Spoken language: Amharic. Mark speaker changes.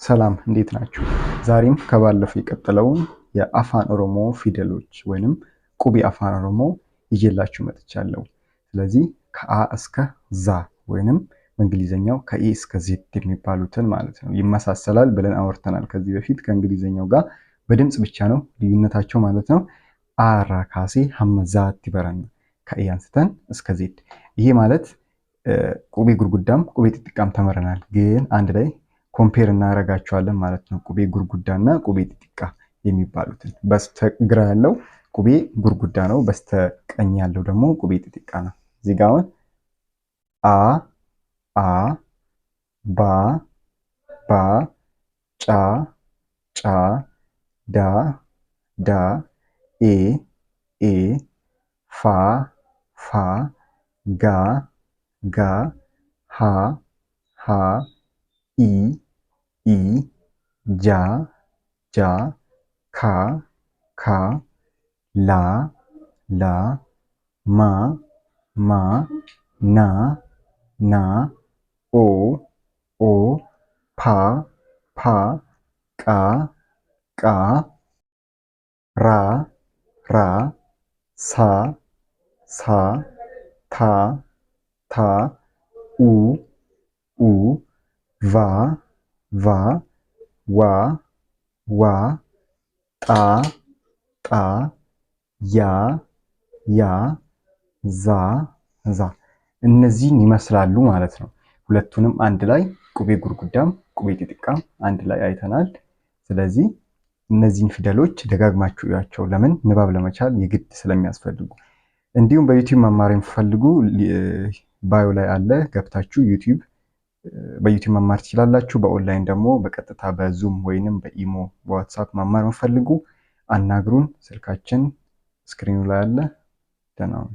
Speaker 1: ሰላም እንዴት ናችሁ? ዛሬም ከባለፈው የቀጠለውን የአፋን ኦሮሞ ፊደሎች ወይንም ቁቤ አፋን ኦሮሞ ይዤላችሁ መጥቻለሁ። ስለዚህ ከአ እስከ ዛ ወይንም በእንግሊዘኛው ከኢ እስከ ዜድ የሚባሉትን ማለት ነው ይመሳሰላል ብለን አወርተናል ከዚህ በፊት ከእንግሊዘኛው ጋር በድምጽ ብቻ ነው ልዩነታቸው ማለት ነው። አራ ካሴ ሐመዛት ይበራል ከኢ አንስተን እስከ ዜድ። ይሄ ማለት ቁቤ ጉርጉዳም ቁቤ ጥጥቃም ተመረናል፣ ግን አንድ ላይ ኮምፔር እናደርጋቸዋለን ማለት ነው። ቁቤ ጉርጉዳና ቁቤ ጥጥቃ የሚባሉትን በስተግራ ያለው ቁቤ ጉርጉዳ ነው፣ በስተቀኝ ያለው ደግሞ ቁቤ ጥጥቃ ነው። እዚህ ጋር አሁን አ ባ ጫ ዳ ኤ ፋ ጋ ሃ ኢ ጃ ካ ላ ማ ና ኦ ፓ ቃ ራ ሳ ታ ኡ ቫ ዋ ጣ ያ ዛ እነዚህን ይመስላሉ ማለት ነው። ሁለቱንም አንድ ላይ ቁቤ ጉርጉዳም ቁቤ ጥጥቃም አንድ ላይ አይተናል። ስለዚህ እነዚህን ፊደሎች ደጋግማችሁ እዩዋቸው፣ ለምን ንባብ ለመቻል የግድ ስለሚያስፈልጉ። እንዲሁም በዩቲዩብ መማር የምትፈልጉ ባዮ ላይ አለ፣ ገብታችሁ በዩቲዩብ መማር ትችላላችሁ። በኦንላይን ደግሞ በቀጥታ በዙም ወይንም በኢሞ በዋትስአፕ መማር የምትፈልጉ አናግሩን። ስልካችን ስክሪኑ ላይ አለ። ደህና ሁኑ።